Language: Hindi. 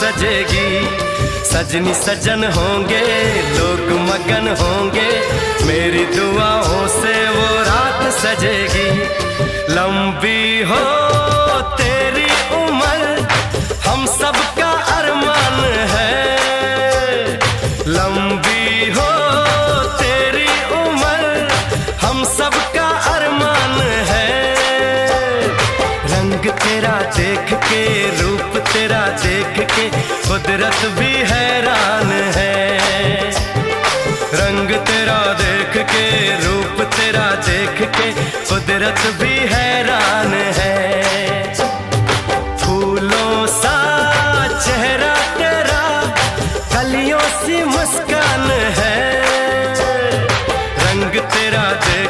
सजेगी। सजनी सजन होंगे, लोग मगन होंगे, मेरी दुआओं से वो रात सजेगी। लंबी हो तेरी उम्र, हम सबका अरमान है। लंबी हो तेरी उम्र, हम सबका अरमान है। रंग तेरा देख के रूप